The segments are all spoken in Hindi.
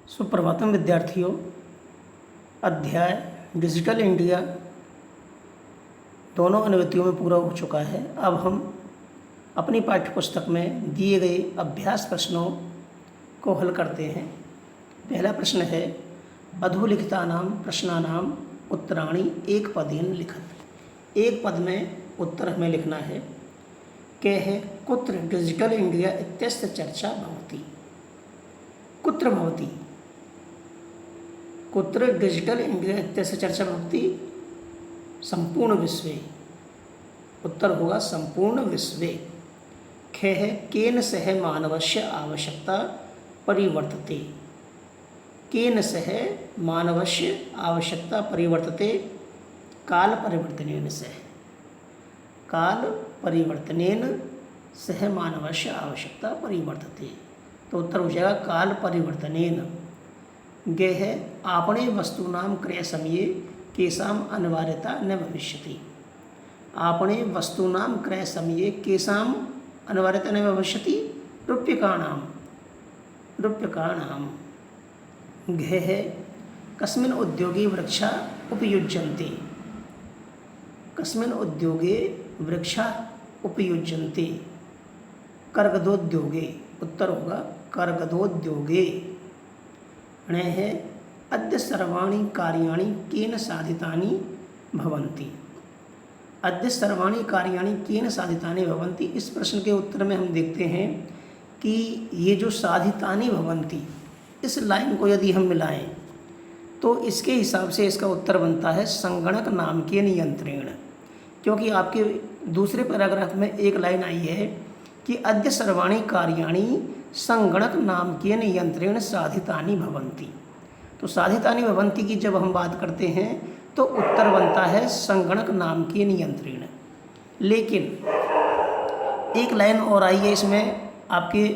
सुप्रभातम विद्यार्थियों। अध्याय डिजिटल इंडिया दोनों अनुवृत्तियों में पूरा हो चुका है। अब हम अपनी पाठ्यपुस्तक में दिए गए अभ्यास प्रश्नों को हल करते हैं। पहला प्रश्न है, अधोलिखितानां प्रश्नानां उत्तराणि एक पदेन लिखत। एक पद में उत्तर हमें लिखना है। के है कुत्र डिजिटल इंडिया इत्यस्य चर्चा भवति। कुत्र भवति, कुत्र डिजिटल इंडिया इत्यस्य चर्चा भवति। संपूर्ण विश्वे, उत्तर होगा संपूर्ण विश्वे। खे है केन सह मानवस्य आवश्यकता परिवर्तते। केन सह मानवस्य आवश्यकता परिवर्तते काल परिवर्तनेन सह। काल परिवर्तनेन सह मानवस्य आवश्यकता परिवर्तते, तो उत्तर हो जाएगा काल परिवर्तनेन। गे है आपणे वस्तूनां क्रय समये केषाम् अनिवार्यता न भविष्यति। आपणे वस्तूनां क्रय समये केषाम् अनिवार्यता न भविष्यति, रूप्यकाणां। घे है कस्मिन् उद्योगे वृक्षा उपयुज्यन्ते। कस्मिन् उद्योगे वृक्षा उपयुज्यन्ते। कर्गदोद्योगे, उत्तर होगा कर्गदोद्योगे। णे है अद्य सर्वाणि कार्याणि केन साधितानि भवन्ति। अद्य सर्वाणि कार्याणि केन साधितानि भवन्ति। इस प्रश्न के उत्तर में हम देखते हैं कि ये जो साधितानि भवन्ति, इस लाइन को यदि हम मिलाएं तो इसके हिसाब से इसका उत्तर बनता है संगणक नाम के नियंत्रण। क्योंकि आपके दूसरे पैराग्राफ में एक लाइन आई है कि अद्य सर्वाणि कार्याणि संगणक नाम के नियंत्रण साधितानि भवन्ति। तो साधितानि भवन्ति की जब हम बात करते हैं तो उत्तर बनता है संगणक नाम के नियंत्रण। लेकिन एक लाइन और आई है इसमें आपके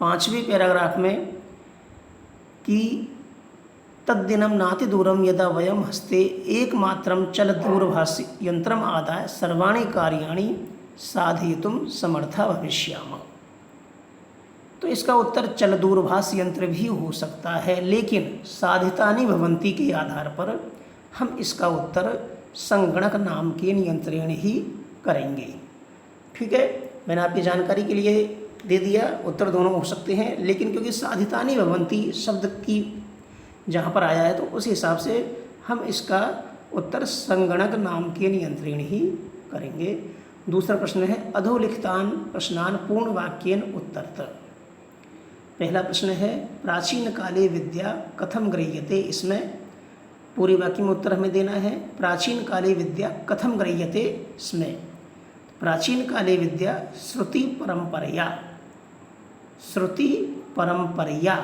5वें पैराग्राफ में कि तद्दिनं नाति दूरं यदा वयं हस्ते एकमात्रं चलदूरभाष यंत्रम् आदाय सर्वाणि कार्याणि साधयितुं समर्था भविष्यामः। तो इसका उत्तर चल दूरभाष यंत्र भी हो सकता है, लेकिन साधितानि भवन्ति के आधार पर हम इसका उत्तर संगणक नाम के नियंत्रण ही करेंगे। ठीक है, मैंने आपकी जानकारी के लिए दे दिया, उत्तर दोनों हो सकते हैं, लेकिन क्योंकि साधितानि भवन्ति शब्द की जहाँ पर आया है तो उस हिसाब से हम इसका उत्तर संगणक नाम के नियंत्रण ही करेंगे। दूसरा प्रश्न है अधोलिखितान प्रश्नान पूर्ण वाक्येन उत्तरत। पहला प्रश्न है प्राचीन काले विद्या कथम गृह्यते। इसमें पूरे वाक्य में उत्तर हमें देना है। प्राचीन काले विद्या कथम गृह्यते, इसमें प्राचीन काले विद्या श्रुति परंपरया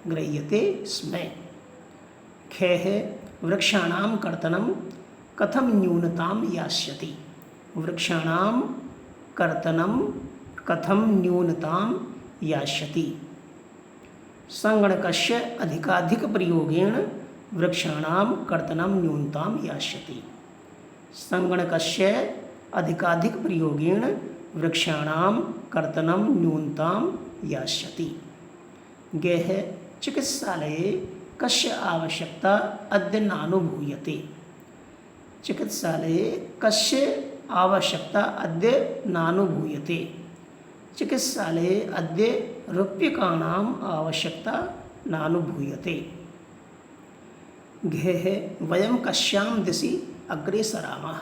गृह्यते। इसमें खे है वृक्षाणां कर्तनं कथम न्यूनतां यास्यति। वृक्षाणां कर्तनं कथम न्यूनतां यास्यति। संगणकस्य अधिकाधिक प्रयोगेण वृक्षाणां कर्तनं न्यूनतां यास्यति। संगणकस्य अधिकाधिक प्रयोगेण वृक्षाणां कर्तनं न्यूनतां यास्यति। गे है चिकित्सालये कस्य आवश्यकता अद्य नानुभूयते। चिकित्सालये कस्य आवश्यकता अद्य नानुभूयते। चिकित्सालये अद्य रूप्यकाणाम् आवश्यकता नानुभूयते। घे है वयं कस्यां दिशि अग्रे सरामः।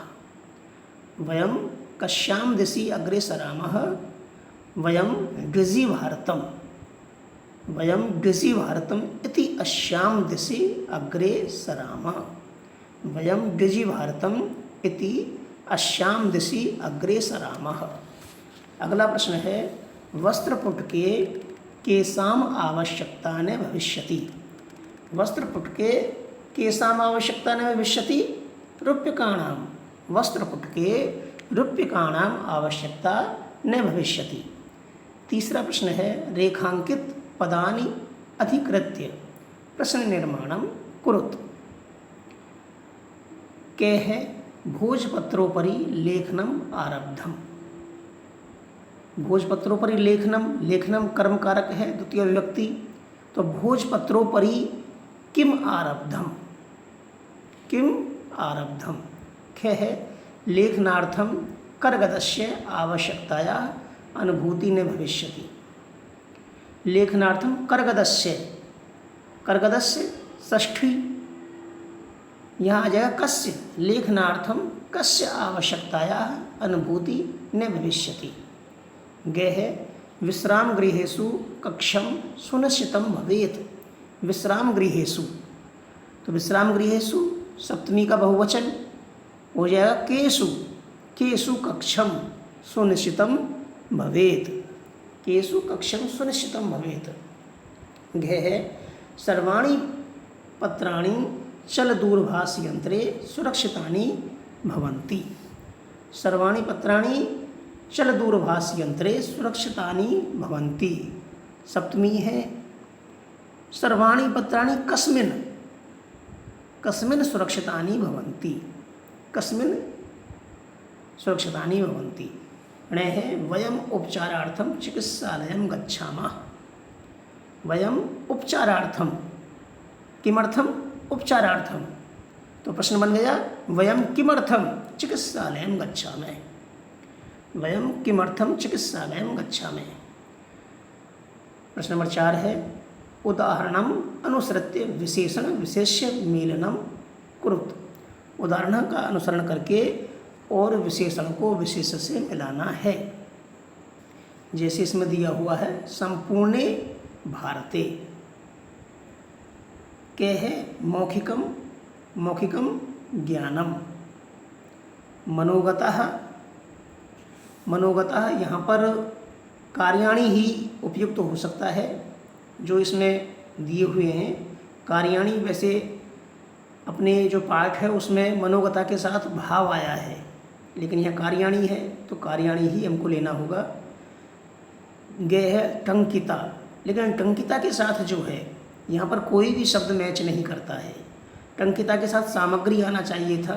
वयं कस्यां दिशि अग्रे सरामः। वयं डिजि भारतम्। वयं डिजि भारतम् इति अस्यां दिशि अग्रे सरामः। वयं डिजि भारतम् इति अस्यां दिशि अग्रे सरामः। अगला प्रश्न है वस्त्रपुटके केषाम् आवश्यकता न भविष्यति। वस्त्रपुटके केषाम् आवश्यकता न भविष्यति, रूप्यकाणां। वस्त्रपुटके रूप्यकाणाम् आवश्यकता न भविष्यति। तीसरा प्रश्न है रेखांकित पदानि अधिकृत्य प्रश्न निर्माणं कुरुत। के है भोजपत्रोपरि लेखनम् आरब्धम्। भोजपत्रोपरि लेखनम, लेखनम कर्म कारक है द्वितीय विभक्ति, तो भोजपत्रोपरि किम आरब्धम, किम आरब्धम। ख है लेखनार्थम कर्गदस्य आवश्यकताया अनुभूति न भविष्यति। लेखनार्थम कर्गदस्य, कर्गदस्य षष्ठी, यहाँ आ जाएगा कस्य, लेखनार्थम कस्य आवश्यकताया अनुभूति न भविष्यति। गे है विश्राम गृहेषु कक्षम सुनिश्चितम भवेत। विश्राम गृहेषु, तो विश्राम गृहेषु सप्तमी का बहुवचन हो जाएगा केषु, केषु कक्षम सुनिश्चितम भवेत, केषु कक्षम सुनिश्चितम भवेत। घे है सर्वाणि पत्राणि चल दूरभाष यंत्रे सुरक्षितानि भवन्ति। सर्वाणि पत्राणि चल दूरभाष यंत्रे सुरक्षितानि भवन्ति। सप्तमी है सर्वाणि पत्राणि कस्मिन्, कस्मिन् सुरक्षितानि भवन्ति, कस्मिन् सुरक्षितानि भवन्ति। णे है वयम उपचारार्थम चिकित्सालयं गच्छामः। वयम उपचारार्थम, किमर्थम, उपचारार्थम। तो प्रश्न बन गया वयम किमर्थम चिकित्सालयं गच्छामः, वयम किमर्थम चिकित्सालयं गच्छामः। प्रश्न नंबर 4 है उदाहरणम अनुसृत्य विशेषण विशेष्य मेलनम कुरुत। उदाहरण का अनुसरण करके और विशेषण को विशेष से मिलाना है। जैसे इसमें दिया हुआ है संपूर्णे भारते, के है मौखिकम, मौखिकम ज्ञानम। मनोगतः, मनोगतः यहाँ पर कार्याणि ही उपयुक्त हो सकता है जो इसमें दिए हुए हैं। कार्याणि वैसे अपने जो पाठ है उसमें मनोगता के साथ भाव आया है, लेकिन यह कार्याणि है तो कार्याणि ही हमको लेना होगा। गे है टंकिता, लेकिन टंकिता के साथ जो है यहाँ पर कोई भी शब्द मैच नहीं करता है। टंकिता के साथ सामग्री आना चाहिए था,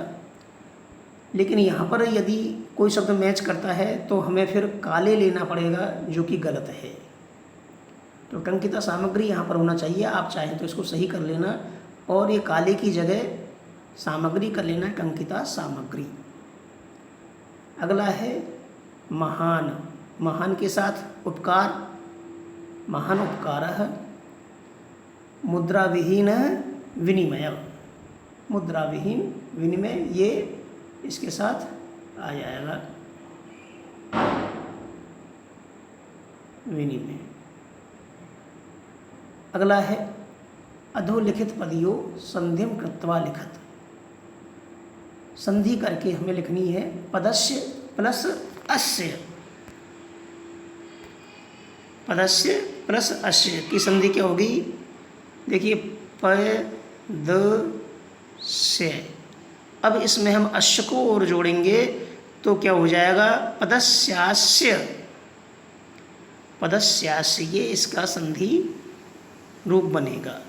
लेकिन यहाँ पर यदि कोई शब्द मैच करता है तो हमें फिर काले लेना पड़ेगा, जो कि गलत है। तो टंकिता सामग्री यहाँ पर होना चाहिए। आप चाहें तो इसको सही कर लेना और ये काले की जगह सामग्री कर लेना, टंकिता सामग्री। अगला है महान, महान के साथ उपकार, महान उपकारः। मुद्रा विहीन विनिमय, मुद्रा विहीन विनिमय, ये इसके साथ आ जाएगा विनिमय। अगला है अधोलिखित पदियों संधिम कृत्वा लिखत। संधि करके हमें लिखनी है पदस्य प्लस अस्य, पदस्य प्लस अस्य की संधि क्या होगी? देखिए पद से, अब इसमें हम अश्य को और जोड़ेंगे तो क्या हो जाएगा? पदस्यास्य, पदस्यास्य, ये इसका संधि रूप बनेगा।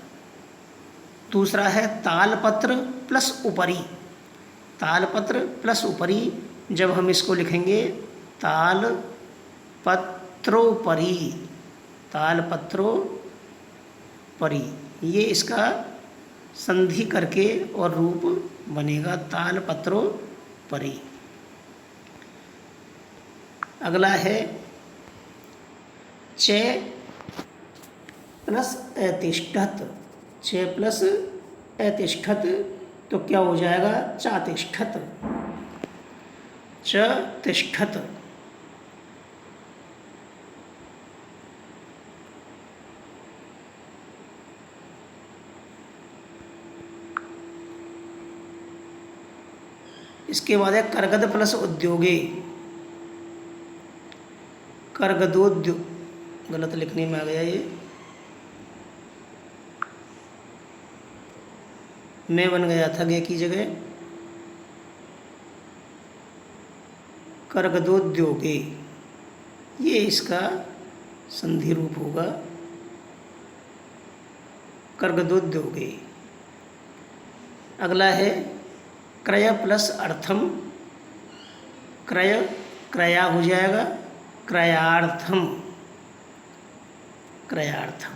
दूसरा है तालपत्र प्लस उपरी, तालपत्र प्लस उपरी, जब हम इसको लिखेंगे तालपत्रोपरि, तालपत्रोपरि, ये इसका संधि करके और रूप बनेगा तालपत्रोपरि। अगला है च प्लस अतिष्ठत, च प्लस अतिष्ठत तो क्या हो जाएगा? चातिष्ठत, च तिष्ठत। इसके बाद है करगद प्लस उद्योगे, करगदोद्योग, गलत लिखने में आ गया ये, मैं बन गया था गे की जगह, करगदोद्योगे, ये इसका संधि रूप होगा करगदोद्योगे। अगला है क्रय प्लस अर्थम, क्रय क्रया हो जाएगा क्रयार्थम, क्रयार्थम।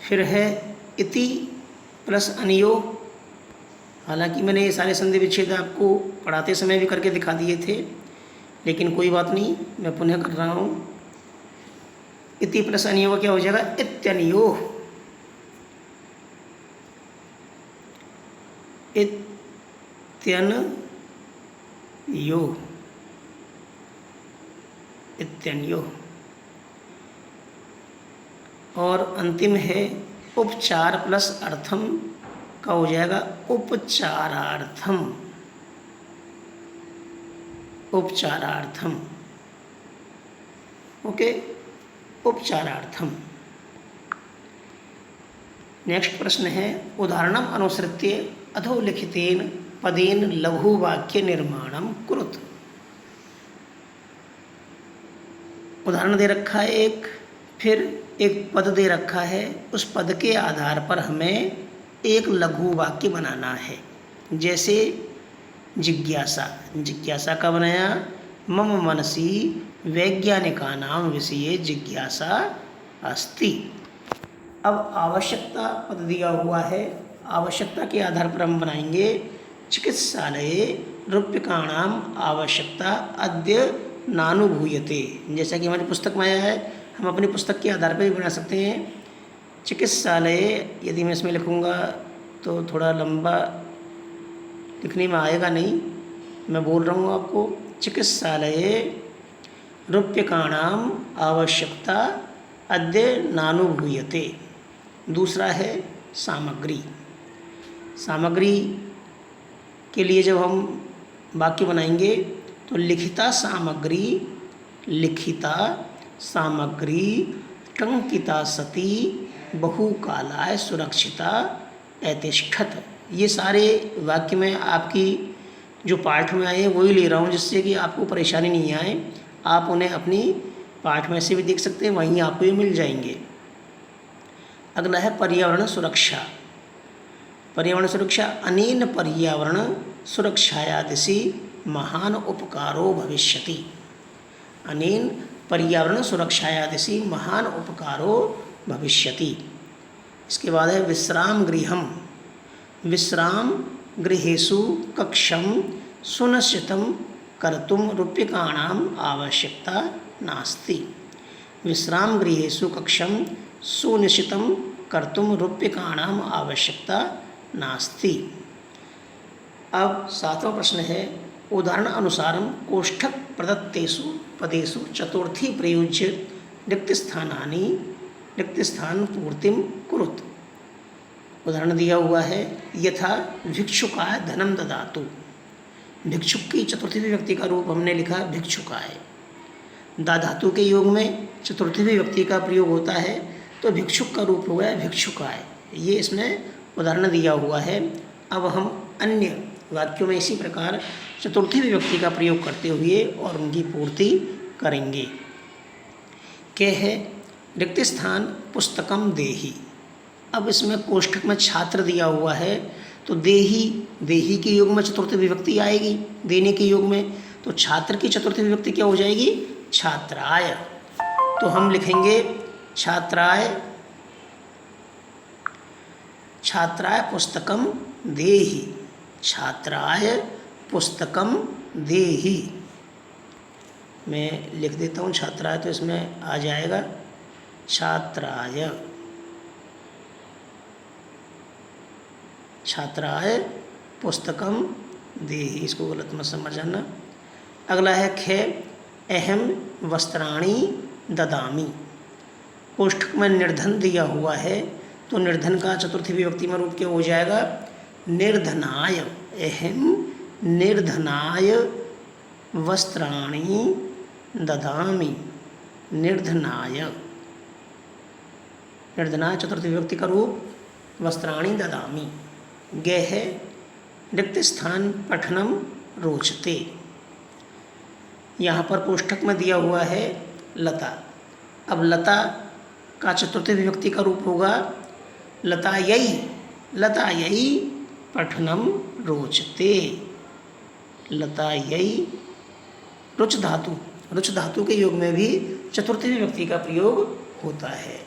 फिर है इति प्लस अनियो। हालांकि मैंने ये सारे संधि विच्छेद आपको पढ़ाते समय भी करके दिखा दिए थे, लेकिन कोई बात नहीं, मैं पुनः कर रहा हूँ। इति प्लस अनियो क्या हो जाएगा? इत्यनियो। इत्यनयो, इत्यनयो। और अंतिम है उपचार प्लस अर्थम का हो जाएगा उपचारार्थम, उपचारार्थम। ओके, उपचारार्थम। नेक्स्ट प्रश्न है उदाहरणम अनुसृत्य अधोलिखितेन पदेन लघुवाक्य निर्माणम कुरुत। उदाहरण दे रखा है एक, फिर एक पद दे रखा है, उस पद के आधार पर हमें एक लघु वाक्य बनाना है। जैसे जिज्ञासा, जिज्ञासा का बनाया मम मनसि वैज्ञानिकानां विषये जिज्ञासा अस्ति। अब आवश्यकता पद दिया हुआ है, आवश्यकता के आधार पर हम बनाएंगे चिकित्सालये रूप्यकाणाम आवश्यकता अद्य नानुभूयते। जैसा कि हमारी पुस्तक में आया है, हम अपनी पुस्तक के आधार पर भी बना सकते हैं। चिकित्सालय, यदि मैं इसमें लिखूँगा तो थोड़ा लंबा लिखने में आएगा नहीं, मैं बोल रहा हूँ आपको। चिकित्सालये रूप्यकाणाम आवश्यकता अद्य नानुभूयते। दूसरा है सामग्री। सामग्री के लिए जब हम वाक्य बनाएंगे तो लिखिता सामग्री, लिखिता सामग्री टंकिता सती बहुकालाय सुरक्षिता ऐतिष्ठत। ये सारे वाक्य में आपकी जो पाठ में आए वही ले रहा हूँ, जिससे कि आपको परेशानी नहीं आए। आप उन्हें अपनी पाठ में से भी देख सकते हैं, वहीं आपको ये मिल जाएंगे। अगला है पर्यावरण सुरक्षा। पर्यावरण सुरक्षा अनेन पर्यावरण सुरक्षाया दिशि महान उपकारो भविष्यति। अनेन पर्यावरण सुरक्षाया दिशि महान उपकारो भविष्यति। इसके बाद है विश्राम गृहम। विश्राम गृहेषु कक्षम सुनिश्चितं कर्तुं रूप्यकाणां आवश्यकता नास्ति। विश्राम गृहेषु कक्षम सुनिश्चितं कर्तुं रूप्यकाणां आवश्यकता नास्ति। अब सातवां प्रश्न है उदाहरण अनुसारम कोष्ठक प्रदत्तेषु पदेषु चतुर्थी प्रयुज्य रिक्तस्थानानि रिक्तस्थान पूर्तिम कुरुत। उदाहरण दिया हुआ है यथा भिक्षुकाय धनम ददातु। भिक्षुक की चतुर्थी विभक्ति का रूप हमने लिखा भिक्षुकाय। दा धातु के योग में चतुर्थी विभक्ति का प्रयोग होता है, तो भिक्षुक का रूप हो गया भिक्षुकाय। ये इसमें उदाहरण दिया हुआ है। अब हम अन्य वाक्यों में इसी प्रकार चतुर्थी विभक्ति का प्रयोग करते हुए और उनकी पूर्ति करेंगे। क्या है रिक्त स्थान पुस्तकम देही। अब इसमें कोष्ठक में छात्र दिया हुआ है, तो देही, देही के योग में चतुर्थी विभक्ति आएगी देने के योग में, तो छात्र की चतुर्थी विभक्ति क्या हो जाएगी? छात्राय। तो हम लिखेंगे छात्राय, छात्राय पुस्तकम देही। छात्राय पुस्तकम देही। मैं लिख देता हूँ छात्राय, तो इसमें आ जाएगा छात्राय। छात्राय पुस्तकम देही, इसको गलत मत समझ जाना। अगला है खे अहम वस्त्राणि ददामि। कोष्ठक में निर्धन दिया हुआ है, तो निर्धन का चतुर्थी विभक्ति में रूप क्या हो जाएगा? निर्धनाय। अहम निर्धनाय वस्त्राणि ददामि। निर्धनाय, निर्धनाय चतुर्थी विभक्ति का रूप वस्त्राणि ददामि। गे है रिक्त स्थान पठनम रोचते। यहाँ पर कोष्ठक में दिया हुआ है लता। अब लता का चतुर्थी विभक्ति का रूप होगा लतायै। लतायै पठनम रोचते। लतायै रुच धातु, रुच धातु के योग में भी चतुर्थी विभक्ति का प्रयोग होता है।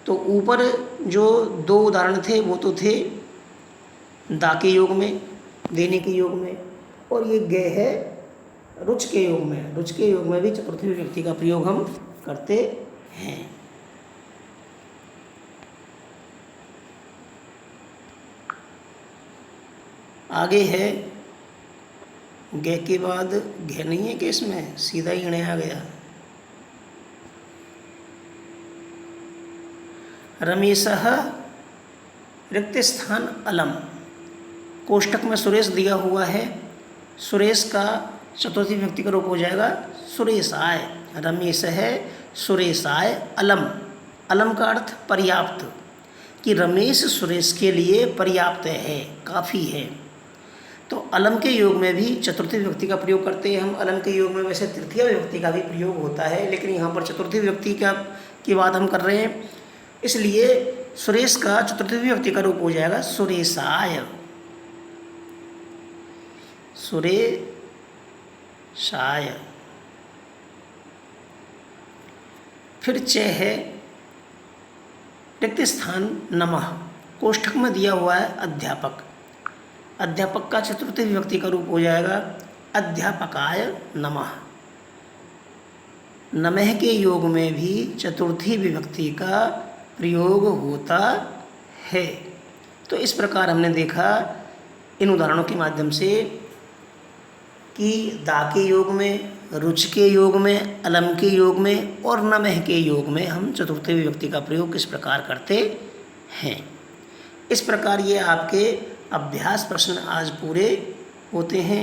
तो ऊपर जो दो उदाहरण थे वो तो थे दा के योग में, देने के योग में, और ये गे है रुच के योग में। रुच के योग में भी चतुर्थी विभक्ति का प्रयोग हम करते हैं। आगे है गे के बाद घे नहीं है कि इसमें सीधा ही गणे आ गया। रमेशः रिक्त स्थान अलम, कोष्ठक में सुरेश दिया हुआ है। सुरेश का चतुर्थी विभक्ति का रूप हो जाएगा सुरेशाय। रमेश है सुरेशाय अलम। अलम का अर्थ पर्याप्त, कि रमेश सुरेश के लिए पर्याप्त है, काफ़ी है। तो अलम के योग में भी चतुर्थी विभक्ति का प्रयोग करते हैं हम। अलम के योग में वैसे तृतीय विभक्ति का भी प्रयोग होता है, लेकिन यहाँ पर चतुर्थी विभक्ति की बात हम कर रहे हैं, इसलिए सुरेश का चतुर्थी विभक्ति का रूप हो जाएगा सुरेशाय। सुरेशाय। फिर च है रिक्त स्थान नमः, कोष्ठक में दिया हुआ है अध्यापक। अध्यापक का चतुर्थी विभक्ति का रूप हो जाएगा अध्यापकाय नमः। नमः के योग में भी चतुर्थी विभक्ति का प्रयोग होता है। तो इस प्रकार हमने देखा इन उदाहरणों के माध्यम से कि दा के योग में, रुच के योग में, अलम के योग में और नमः के योग में हम चतुर्थी विभक्ति का प्रयोग किस प्रकार करते हैं। इस प्रकार ये आपके अभ्यास प्रश्न आज पूरे होते हैं।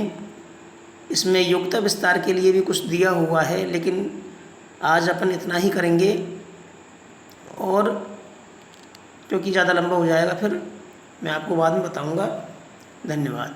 इसमें योग्यता विस्तार के लिए भी कुछ दिया हुआ है, लेकिन आज अपन इतना ही करेंगे, और क्योंकि ज़्यादा लंबा हो जाएगा फिर मैं आपको बाद में बताऊंगा। धन्यवाद।